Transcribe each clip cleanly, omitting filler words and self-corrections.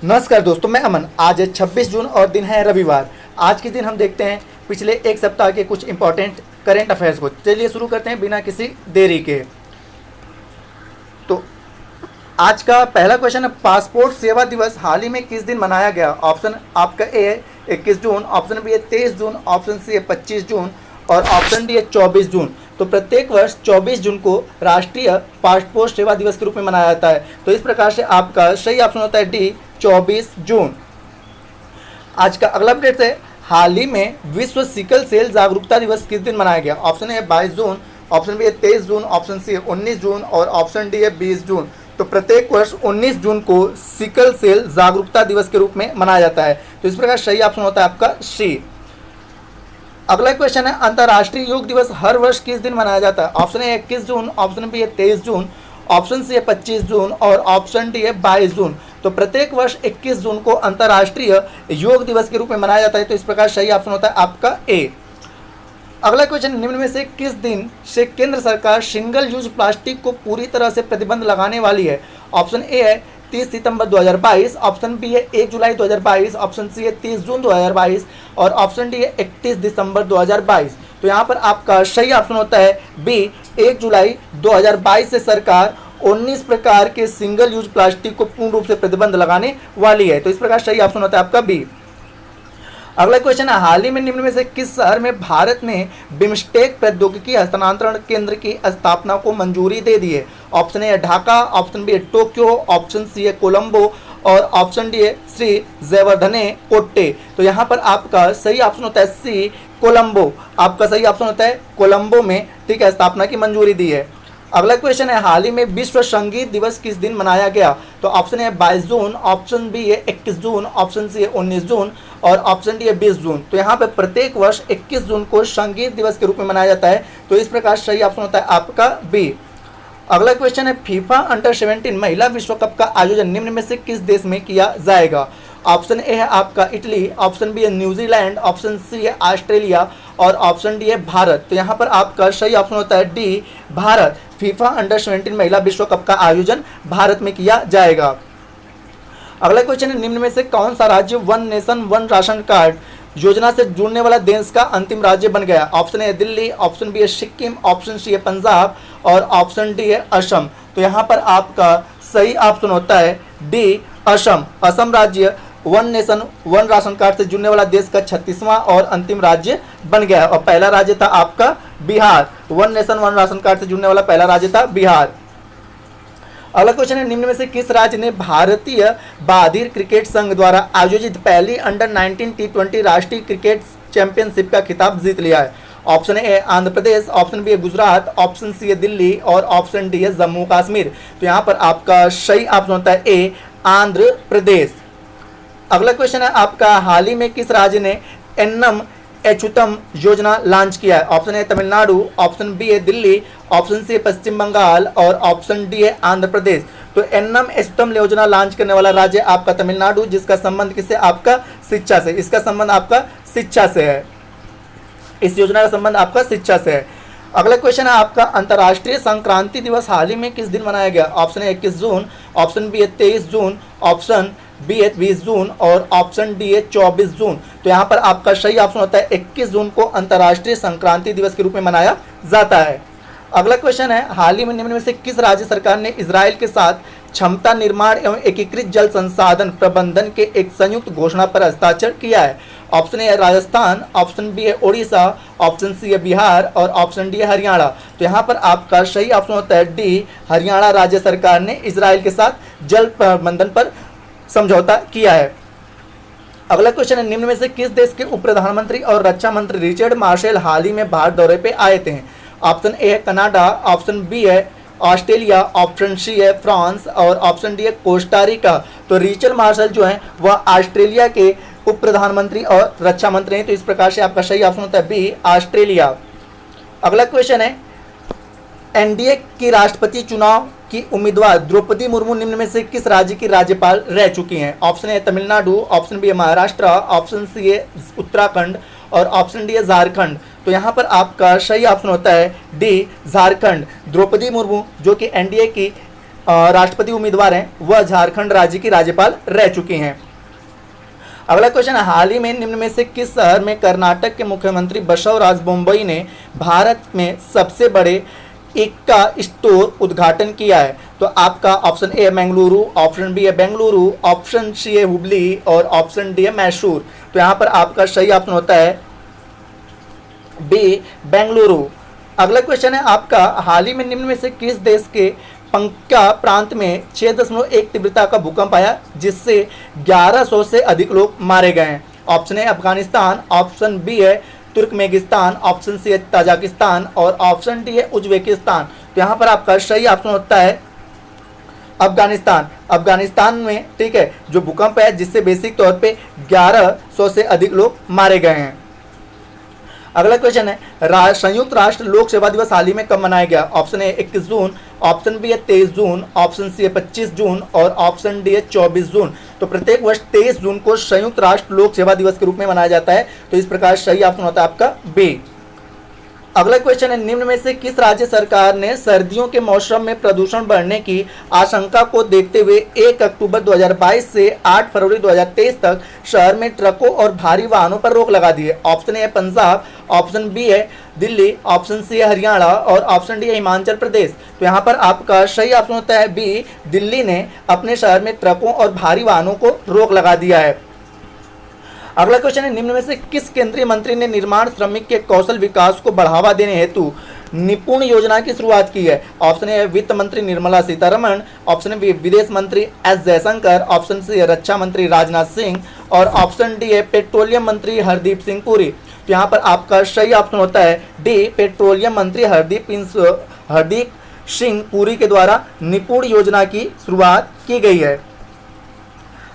नमस्कार दोस्तों, मैं अमन। आज है 26 जून और दिन है रविवार। आज के दिन हम देखते हैं पिछले एक सप्ताह के कुछ इंपॉर्टेंट करेंट अफेयर्स को। चलिए शुरू करते हैं बिना किसी देरी के। तो आज का पहला क्वेश्चन है, पासपोर्ट सेवा दिवस हाल ही में किस दिन मनाया गया? ऑप्शन आपका ए है 21 जून, ऑप्शन बी है 23 जून, ऑप्शन सी है 25 जून और ऑप्शन डी है 24 जून। तो प्रत्येक वर्ष 24 जून को राष्ट्रीय पासपोर्ट सेवा दिवस के रूप में मनाया जाता है। तो इस प्रकार से आपका सही ऑप्शन होता है डी, 24 जून। आज का अगला अपडेट है, हाल ही में विश्व सिकल सेल जागरूकता दिवस किस दिन मनाया गया? ऑप्शन है 22 जून, ऑप्शन बी है 23 जून, ऑप्शन सी है 19 जून और ऑप्शन डी है 20 जून। तो प्रत्येक वर्ष 19 जून को सिकल सेल जागरूकता दिवस के रूप में मनाया जाता है। तो इस प्रकार सही ऑप्शन होता है आपका सी। अगला क्वेश्चन है, अंतर्राष्ट्रीय योग दिवस हर वर्ष किस दिन मनाया जाता है? ऑप्शन है 21 जून, ऑप्शन बी है 23 जून, ऑप्शन सी है 25 जून और ऑप्शन डी है 22 जून। तो प्रत्येक वर्ष 21 जून को अंतर्राष्ट्रीय योग दिवस के रूप में मनाया जाता है। तो इस प्रकार सही ऑप्शन होता है आपका ए। अगला क्वेश्चन, निम्न में से किस दिन से केंद्र सरकार सिंगल यूज प्लास्टिक को पूरी तरह से प्रतिबंध लगाने वाली है? ऑप्शन ए है 30 सितंबर 2022, ऑप्शन बी है 1 जुलाई 2022, ऑप्शन सी है 30 जून 2022 और ऑप्शन डी है 31 दिसंबर 2022। तो यहाँ पर आपका सही ऑप्शन होता है बी, 1 जुलाई 2022 से सरकार 19 प्रकार के सिंगल यूज प्लास्टिक को पूर्ण रूप से प्रतिबंध लगाने वाली है। तो इस प्रकार सही ऑप्शन होता है आपका बी। अगला क्वेश्चन है, हाल ही में निम्न में से किस शहर में भारत ने बिम्स्टेक प्रौद्योगिकी हस्तांतरण केंद्र की स्थापना को मंजूरी दे दी है? ऑप्शन ए है ढाका, ऑप्शन बी है टोक्यो, ऑप्शन सी है कोलंबो और ऑप्शन डी है श्री जयवर्धने कोट्टे। तो यहाँ पर आपका सही ऑप्शन होता है सी, कोलंबो। आपका सही ऑप्शन होता है कोलंबो में, ठीक है, स्थापना की मंजूरी दी है। अगला क्वेश्चन है, हाल ही में विश्व संगीत दिवस किस दिन मनाया गया? तो ऑप्शन है 22 जून, ऑप्शन बी है 21 जून, ऑप्शन सी है 19 जून और ऑप्शन डी है 20 जून। तो यहाँ पे प्रत्येक वर्ष 21 जून को संगीत दिवस के रूप में मनाया जाता है। तो इस प्रकार सही ऑप्शन होता है आपका बी। अगला क्वेश्चन है, फीफा अंडर 17 महिला विश्व कप का आयोजन निम्न में से किस देश में किया जाएगा? ऑप्शन ए है आपका इटली, ऑप्शन बी है न्यूजीलैंड, ऑप्शन सी है ऑस्ट्रेलिया और ऑप्शन डी है भारत। तो यहाँ पर आपका सही ऑप्शन होता है डी, भारत। फीफा अंडर 17 महिला विश्व कप का आयोजन भारत में किया जाएगा। अगला क्वेश्चन है, निम्न में से कौन सा राज्य one nation one ration card योजना से जुड़ने वाला देश का अंतिम राज्य बन गया? ऑप्शन ए है दिल्ली, ऑप्शन बी है सिक्किम, ऑप्शन सी है पंजाब और ऑप्शन डी है असम। तो यहाँ पर आपका सही ऑप्शन होता है डी, असम। असम राज्य one nation one ration card से जुड़ने वाला देश का 36वां और अंतिम राज्य बन गया और पहला राज्य था आपका Bihar. One nation one ration card से जुड़ने वाला पहला राज्य था बिहार। अगला क्वेश्चन है, निम्न में से किस राज्य ने भारतीय बाधिर क्रिकेट संघ द्वारा आयोजित पहली अंडर 19 T20 राष्ट्रीय क्रिकेट चैंपियनशिप का खिताब जीत लिया है? Option A Andhra Pradesh, option B है गुजरात, ऑप्शन सी है दिल्ली और ऑप्शन डी है जम्मू कश्मीर। तो यहाँ पर आपका सही ऑप्शन होता है ए, आंध्र प्रदेश। अगला क्वेश्चन है आपका, हाल ही में किस राज्य ने एन्नम अच्युतम योजना लॉन्च किया है? Option A Tamil Nadu, option B है दिल्ली, ऑप्शन सी है पश्चिम बंगाल और ऑप्शन डी है आंध्र प्रदेश। तो एन्नम अच्युतम योजना लॉन्च करने वाला राज्य आपका तमिलनाडु, जिसका संबंध किससे? आपका शिक्षा से। इसका संबंध आपका शिक्षा से है। इस योजना का संबंध आपका शिक्षा से है। अगला क्वेश्चन है आपका, अंतर्राष्ट्रीय संक्रांति दिवस हाल ही में किस दिन मनाया गया? ऑप्शन है 21 जून, ऑप्शन बी है 23 जून, ऑप्शन बी है 20 जून और ऑप्शन डी है 24 जून। तो यहाँ पर आपका सही ऑप्शन होता है 21 जून को अंतर्राष्ट्रीय संक्रांति दिवस के रूप में मनाया जाता है। अगला क्वेश्चन है, हाल ही में निम्न में से किस राज्य सरकार ने इजराइल के साथ क्षमता निर्माण एवं एकीकृत जल संसाधन प्रबंधन के एक संयुक्त घोषणा पर हस्ताक्षर किया है? ऑप्शन ए है राजस्थान, ऑप्शन बी है ओडिशा, ऑप्शन सी है बिहार और ऑप्शन डी है हरियाणा। तो यहाँ पर आपका सही ऑप्शन होता है डी, हरियाणा राज्य सरकार ने इजराइल के साथ जल प्रबंधन पर समझौता किया है। अगला क्वेश्चन है, निम्न में से किस देश के उप प्रधानमंत्री और रक्षा मंत्री रिचर्ड मार्शल हाल ही में भारत दौरे पे आए थे? ऑप्शन ए है कनाडा, ऑप्शन बी है ऑस्ट्रेलिया, ऑप्शन सी है फ्रांस और ऑप्शन डी है कोस्टारिका। तो रिचर्ड मार्शल जो है वह ऑस्ट्रेलिया के उप प्रधानमंत्री और रक्षा मंत्री हैं। तो इस प्रकार से आपका सही ऑप्शन होता है बी, ऑस्ट्रेलिया। अगला क्वेश्चन है, एनडीए की राष्ट्रपति चुनाव की उम्मीदवार द्रौपदी मुर्मू निम्न में से किस राज्य की राज्यपाल रह चुकी हैं? Option A Tamil Nadu, option B है महाराष्ट्र, ऑप्शन सी है उत्तराखंड और ऑप्शन डी है झारखंड। तो यहाँ पर आपका सही ऑप्शन होता है डी, झारखंड। द्रौपदी मुर्मू जो कि एनडीए की राष्ट्रपति उम्मीदवार हैं वह झारखंड राज्य की राज्यपाल रह चुकी हैं। अगला क्वेश्चन है, हाल ही में निम्न में से किस शहर में कर्नाटक के मुख्यमंत्री बसवराज बोम्मई ने भारत में सबसे बड़े इक्का स्टोर उद्घाटन किया है? तो आपका ऑप्शन ए है बेंगलुरु, ऑप्शन बी है बेंगलुरु, ऑप्शन सी है हुबली और ऑप्शन डी है मैसूर। तो यहाँ पर आपका सही ऑप्शन होता है बी बेंगलुरु। अगला क्वेश्चन है आपका, हाल ही में निम्न में से किस देश के पंक्का प्रांत में 6.1 तीव्रता का भूकंप आया जिससे 1100 से अधिक लोग मारे गए हैं? Option A Afghanistan, option B है तुर्कमेनिस्तान, ऑप्शन सी है ताजिकिस्तान और ऑप्शन डी है उज्बेकिस्तान। तो यहाँ पर आपका सही ऑप्शन होता है अफगानिस्तान। अफगानिस्तान में ठीक है जो भूकंप है जिससे बेसिक तौर पे 1100 से अधिक लोग मारे गए हैं। अगला क्वेश्चन है, संयुक्त राष्ट्र लोक सेवा दिवस हाल ही में कब मनाया गया? Option A 21 June, option B है 23 जून, ऑप्शन सी है 25 जून और ऑप्शन डी है 24 जून। तो प्रत्येक वर्ष 23 जून को संयुक्त राष्ट्र लोक सेवा दिवस के रूप में मनाया जाता है। तो इस प्रकार सही ऑप्शन होता है आपका बी। अगला क्वेश्चन है, निम्न में से किस राज्य सरकार ने सर्दियों के मौसम में प्रदूषण बढ़ने की आशंका को देखते हुए 1 अक्टूबर 2022 से 8 फरवरी 2023 तक शहर में ट्रकों और भारी वाहनों पर रोक लगा दी है? ऑप्शन ए है पंजाब, ऑप्शन बी है दिल्ली, ऑप्शन सी है हरियाणा और ऑप्शन डी है हिमाचल प्रदेश। तो यहाँ पर आपका सही ऑप्शन होता है बी, दिल्ली ने अपने शहर में ट्रकों और भारी वाहनों को रोक लगा दिया है। अगला क्वेश्चन है, निम्न में से किस केंद्रीय मंत्री ने निर्माण श्रमिक के कौशल विकास को बढ़ावा देने हेतु निपुण योजना की शुरुआत की है? ऑप्शन ए वित्त मंत्री निर्मला सीतारमण, ऑप्शन बी विदेश मंत्री एस जयशंकर, ऑप्शन सी रक्षा मंत्री राजनाथ सिंह और ऑप्शन डी है पेट्रोलियम मंत्री हरदीप सिंह पुरी। तो यहाँ पर आपका सही ऑप्शन होता है डी, पेट्रोलियम मंत्री हरदीप सिंह पुरी के द्वारा निपुण योजना की शुरुआत की गई है।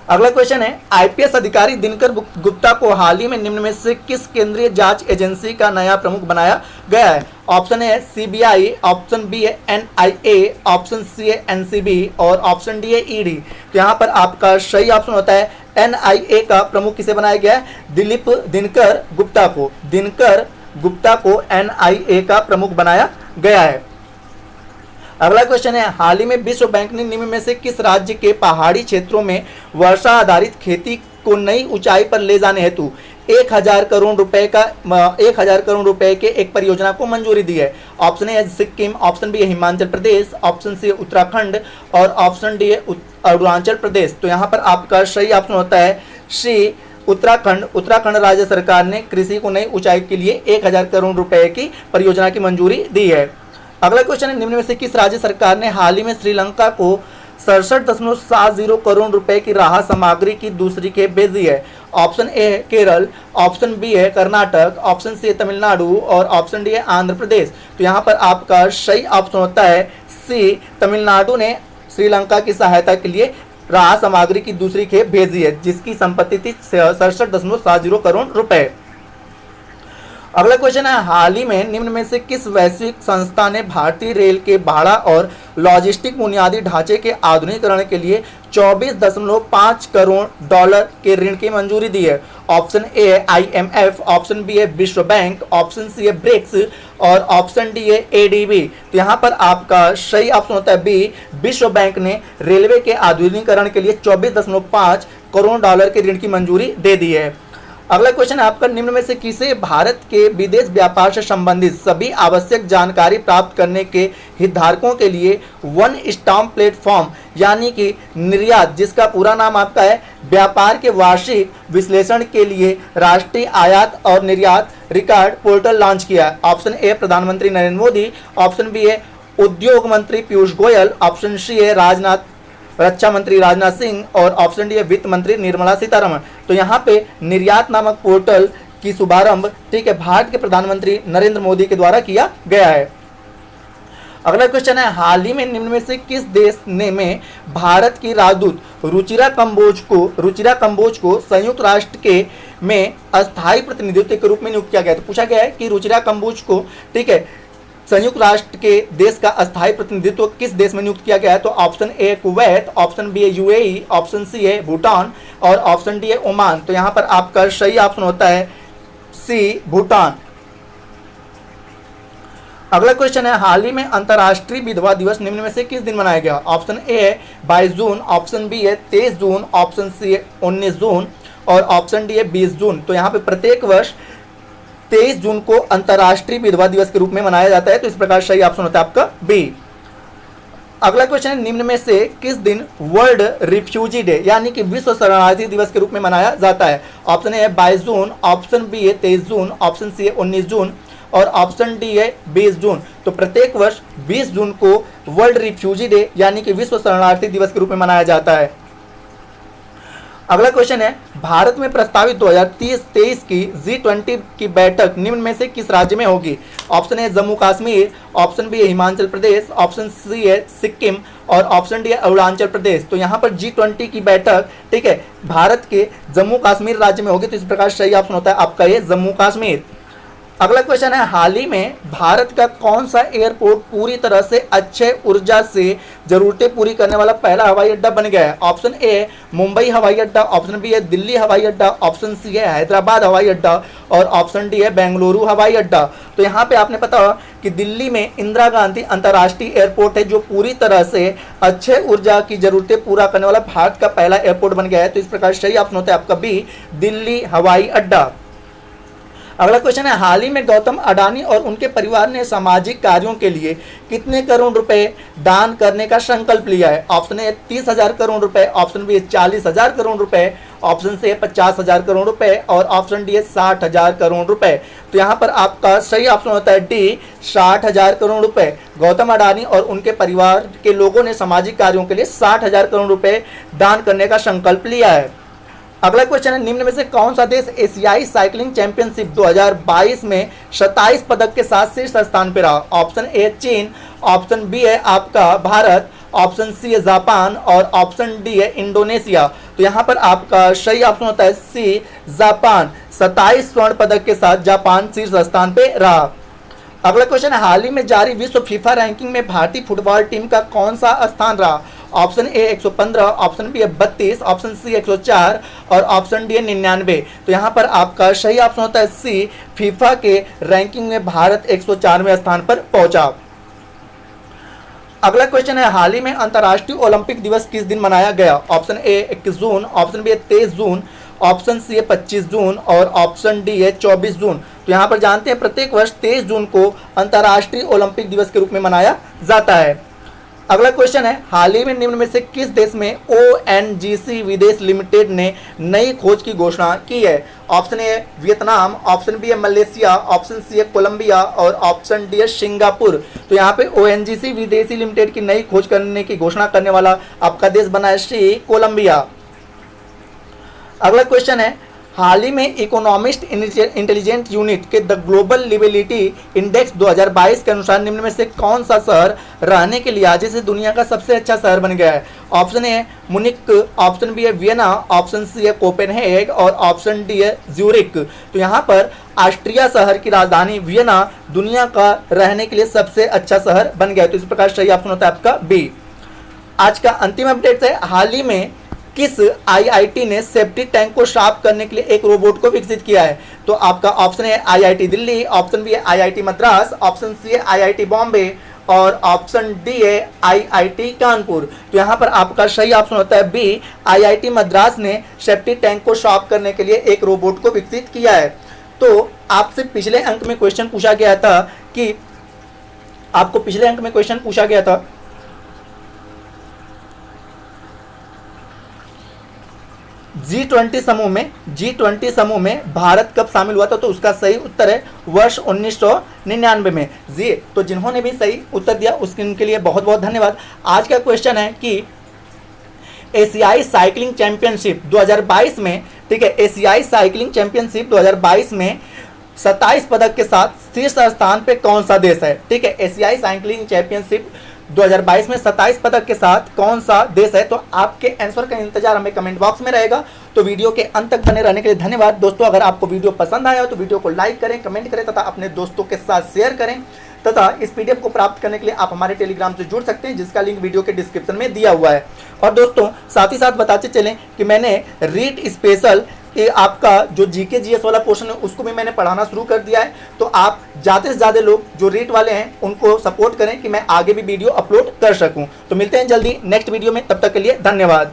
अगला क्वेश्चन है, आईपीएस अधिकारी दिनकर गुप्ता को हाल ही में निम्न में से किस केंद्रीय जांच एजेंसी का नया प्रमुख बनाया गया है? Option A CBI, option B है एनआईए, ऑप्शन सी है एनसीबी और ऑप्शन डी है ईडी। तो यहाँ पर आपका सही ऑप्शन होता है एनआईए का प्रमुख किसे बनाया गया है? दिनकर गुप्ता को एनआईए का प्रमुख बनाया गया है। अगला क्वेश्चन है, हाल ही में विश्व बैंक ने निम्न में से किस राज्य के पहाड़ी क्षेत्रों में वर्षा आधारित खेती को नई ऊंचाई पर ले जाने हेतु 1000 करोड़ रुपए के एक परियोजना को मंजूरी दी है? ऑप्शन ए है सिक्किम, ऑप्शन बी है हिमाचल प्रदेश, ऑप्शन सी है उत्तराखंड और ऑप्शन डी है अरुणाचल प्रदेश। तो यहाँ पर आपका सही ऑप्शन होता है सी उत्तराखंड राज्य सरकार ने कृषि को नई ऊंचाई के लिए 1000 करोड़ रुपए की परियोजना की मंजूरी दी है। अगला क्वेश्चन है, निम्न में से किस राज्य सरकार ने हाल ही में श्रीलंका को 67.70 करोड़ रुपए की राहत सामग्री की दूसरी खेप भेजी है? ऑप्शन ए है केरल, ऑप्शन बी है कर्नाटक, ऑप्शन सी है तमिलनाडु और ऑप्शन डी है आंध्र प्रदेश। तो यहाँ पर आपका सही ऑप्शन होता है सी, तमिलनाडु ने श्रीलंका की सहायता के लिए राहत सामग्री की दूसरी खेप भेजी है जिसकी संपत्ति थी 67.70 करोड़ रुपए। अगला क्वेश्चन है, हाल ही में निम्न में से किस वैश्विक संस्था ने भारतीय रेल के भाड़ा और लॉजिस्टिक बुनियादी ढांचे के आधुनिकीकरण के लिए 24.5 करोड़ डॉलर के ऋण की मंजूरी दी है? ऑप्शन ए है आईएमएफ, ऑप्शन बी है विश्व बैंक, ऑप्शन सी है ब्रिक्स और ऑप्शन डी है एडीबी। तो यहाँ पर आपका सही ऑप्शन होता है बी, विश्व बैंक ने रेलवे के आधुनिकीकरण के लिए 24.5 करोड़ डॉलर के ऋण की मंजूरी दे दी है। अगला क्वेश्चन है आपका, निम्न में से किसे भारत के विदेश व्यापार से संबंधित सभी आवश्यक जानकारी प्राप्त करने के हितधारकों के लिए वन स्टॉप प्लेटफॉर्म यानी कि निर्यात, जिसका पूरा नाम आपका है व्यापार के वार्षिक विश्लेषण के लिए राष्ट्रीय आयात और निर्यात रिकॉर्ड पोर्टल लॉन्च किया है? ऑप्शन ए प्रधानमंत्री नरेंद्र मोदी, ऑप्शन बी है उद्योग मंत्री पीयूष गोयल, ऑप्शन सी है रक्षा मंत्री राजनाथ सिंह और ऑप्शन डी है वित्त मंत्री निर्मला सीतारमण। तो यहाँ पे निर्यात नामक पोर्टल की शुभारंभ ठीक है भारत के प्रधानमंत्री नरेंद्र मोदी के द्वारा किया गया है। अगला क्वेश्चन है, हाल ही में निम्न में से किस देश ने में भारत की राजदूत रुचिरा कंबोज को संयुक्त राष्ट्र के में अस्थायी प्रतिनिधित्व के रूप में नियुक्त किया गया? तो पूछा गया है कि रुचिरा कंबोज को ठीक है संयुक्त राष्ट्र के देश का अस्थायी प्रतिनिधित्व किस देश में नियुक्त किया गया है? तो option A Kuwait, option B है यूएई, ऑप्शन सी है भूटान और ऑप्शन डी है ओमान। तो यहाँ पर आपका सही ऑप्शन होता है सी भूटान। अगला क्वेश्चन है, हाल ही में अंतर्राष्ट्रीय विधवा दिवस निम्न में से किस दिन मनाया गया? ऑप्शन ए है 22 जून, ऑप्शन बी है 23 जून, ऑप्शन सी है 19 जून और ऑप्शन डी है 20 जून। तो यहाँ पे प्रत्येक वर्ष 23 जून को अंतर्राष्ट्रीय विधवा दिवस के रूप में मनाया जाता है। तो इस प्रकार सही ऑप्शन होता है आपका बी। अगला क्वेश्चन है, निम्न में से किस दिन वर्ल्ड रिफ्यूजी डे यानी कि विश्व शरणार्थी दिवस के रूप में मनाया जाता है? ऑप्शन ए है 22 जून, ऑप्शन बी है 23 जून, ऑप्शन सी है 19 जून और ऑप्शन डी है 20 जून। तो प्रत्येक वर्ष 20 जून को वर्ल्ड रिफ्यूजी डे यानी कि विश्व शरणार्थी दिवस के रूप में मनाया जाता है। अगला क्वेश्चन है, भारत में प्रस्तावित 2023 की G20 की बैठक निम्न में से किस राज्य में होगी? Option A Jammu Kashmir, option B है हिमाचल प्रदेश, ऑप्शन सी है सिक्किम और ऑप्शन डी है अरुणाचल प्रदेश। तो यहाँ पर G20 की बैठक, ठीक है, भारत के जम्मू कश्मीर राज्य में होगी। तो इस प्रकार सही ऑप्शन होता है आपका ये जम्मू कश्मीर। अगला क्वेश्चन है, हाल ही में भारत का कौन सा एयरपोर्ट पूरी तरह से अक्षय ऊर्जा से जरूरतें पूरी करने वाला पहला हवाई अड्डा बन गया है? ऑप्शन ए मुंबई हवाई अड्डा, ऑप्शन बी है दिल्ली हवाई अड्डा, ऑप्शन सी है हैदराबाद हवाई अड्डा और ऑप्शन डी है बेंगलुरु हवाई अड्डा। तो यहाँ पे आपने पता हो कि दिल्ली में इंदिरा गांधी अंतर्राष्ट्रीय एयरपोर्ट है जो पूरी तरह से अक्षय ऊर्जा की जरूरतें पूरा करने वाला भारत का पहला एयरपोर्ट बन गया है। तो इस प्रकार सही ऑप्शन होता है आपका बी, दिल्ली हवाई अड्डा। अगला क्वेश्चन है, हाल ही में गौतम अडानी और उनके परिवार ने सामाजिक कार्यों के लिए कितने करोड़ रुपए दान करने का संकल्प लिया है? ऑप्शन ए 30,000 करोड़ रुपए, ऑप्शन बी है 40,000 करोड़ रुपए, ऑप्शन सी है 50,000 करोड़ रुपए और ऑप्शन डी है 60,000 करोड़ रुपए। तो यहाँ पर आपका सही ऑप्शन होता है डी, 60,000 करोड़ रुपए। गौतम अडानी और उनके परिवार के लोगों ने सामाजिक कार्यों के लिए 60,000 करोड़ रुपए दान करने का संकल्प लिया है। अगला क्वेश्चन है, निम्न में से कौन सा देश एशियाई साइकिलिंग चैंपियनशिप 2022 में 27 पदक के साथ शीर्ष स्थान पर रहा? ऑप्शन ए चीन, ऑप्शन बी है आपका भारत, ऑप्शन सी है जापान और ऑप्शन डी है इंडोनेशिया। तो यहाँ पर आपका सही ऑप्शन होता है सी, जापान। 27 स्वर्ण पदक के साथ जापान शीर्ष स्थान पे रहा। अगला क्वेश्चन है, हाल ही में जारी विश्व फीफा रैंकिंग में भारतीय फुटबॉल टीम का कौन सा स्थान रहा? ऑप्शन ए 115, ऑप्शन बी है 32, ऑप्शन सी 104 और ऑप्शन डी है 99। तो यहाँ पर आपका सही ऑप्शन होता है सी, फीफा के रैंकिंग में भारत 104वें स्थान पर पहुंचा। अगला क्वेश्चन है, हाल ही में अंतर्राष्ट्रीय ओलंपिक दिवस किस दिन मनाया गया? Option A 21 June, option B है 23 जून, ऑप्शन सी है 25 जून और ऑप्शन डी है 24 जून। तो यहाँ पर जानते हैं प्रत्येक वर्ष 23 जून को अंतर्राष्ट्रीय ओलंपिक दिवस के रूप में मनाया जाता है। अगला क्वेश्चन है, हाल ही में निम्न में से किस देश में ONGC विदेश लिमिटेड ने नई खोज की घोषणा की है? Option A Vietnam, option B है मलेशिया, ऑप्शन सी है कोलंबिया और ऑप्शन डी है सिंगापुर। तो यहाँ पे ONGC विदेशी लिमिटेड की नई खोज करने की घोषणा करने वाला आपका देश बना है सी, कोलंबिया। अगला क्वेश्चन है, हाल ही में इकोनॉमिस्ट इंटेलिजेंट यूनिट के द ग्लोबल लिवेबिलिटी इंडेक्स 2022 के अनुसार निम्न में से कौन सा शहर रहने के लिहाज से दुनिया का सबसे अच्छा शहर बन गया है? ऑप्शन ए मुनिक, ऑप्शन बी है वियना, ऑप्शन सी है कोपेनहेग और ऑप्शन डी है ज्यूरिक। तो यहाँ पर ऑस्ट्रिया शहर की राजधानी वियना दुनिया का रहने के लिए सबसे अच्छा शहर बन गया है। तो इस प्रकार सही ऑप्शन होता है आपका बी। आज का अंतिम अपडेट है, हाल ही में किस IIT ने सेप्टी टैंक को साफ करने के लिए एक रोबोट को विकसित किया है? तो आपका ऑप्शन है IIT दिल्ली, ऑप्शन बी है IIT मद्रास, ऑप्शन सी है IIT बॉम्बे और ऑप्शन डी है IIT कानपुर। तो यहाँ पर आपका सही ऑप्शन होता है बी, IIT मद्रास ने सेप्टी टैंक को साफ करने के लिए एक रोबोट को विकसित किया है। तो आपसे पिछले अंक में क्वेश्चन पूछा गया था कि आपको पिछले अंक में क्वेश्चन पूछा गया था G20 समूह में भारत कब शामिल हुआ था? तो उसका सही उत्तर है वर्ष 1999 में। जी, तो जिन्होंने भी सही उत्तर दिया उनके लिए बहुत बहुत धन्यवाद। आज का क्वेश्चन है कि एशियाई साइकिलिंग चैंपियनशिप 2022 में, ठीक है, एशियाई साइकिलिंग चैंपियनशिप 2022 में 27 पदक के साथ शीर्ष स्थान पे कौन सा देश है? ठीक है, एशियाई साइकिलिंग चैंपियनशिप 2022 में 27 पदक के साथ कौन सा देश है? तो आपके आंसर का इंतजार हमें कमेंट बॉक्स में रहेगा। तो वीडियो के अंत तक बने रहने के लिए धन्यवाद। दोस्तों, अगर आपको वीडियो पसंद आया हो तो वीडियो को लाइक करें, कमेंट करें तथा अपने दोस्तों के साथ शेयर करें तथा इस PDF को प्राप्त करने के लिए आप हमारे टेलीग्राम से जुड़ सकते हैं जिसका लिंक वीडियो के डिस्क्रिप्शन में दिया हुआ है। और दोस्तों, साथ ही साथ बताते चलें कि मैंने रीट स्पेशल ये आपका जो जीके जीएस वाला पोर्शन है उसको भी मैंने पढ़ाना शुरू कर दिया है। तो आप ज़्यादा से ज़्यादा लोग जो रीट वाले हैं उनको सपोर्ट करें कि मैं आगे भी वीडियो अपलोड कर सकूं। तो मिलते हैं जल्दी नेक्स्ट वीडियो में, तब तक के लिए धन्यवाद।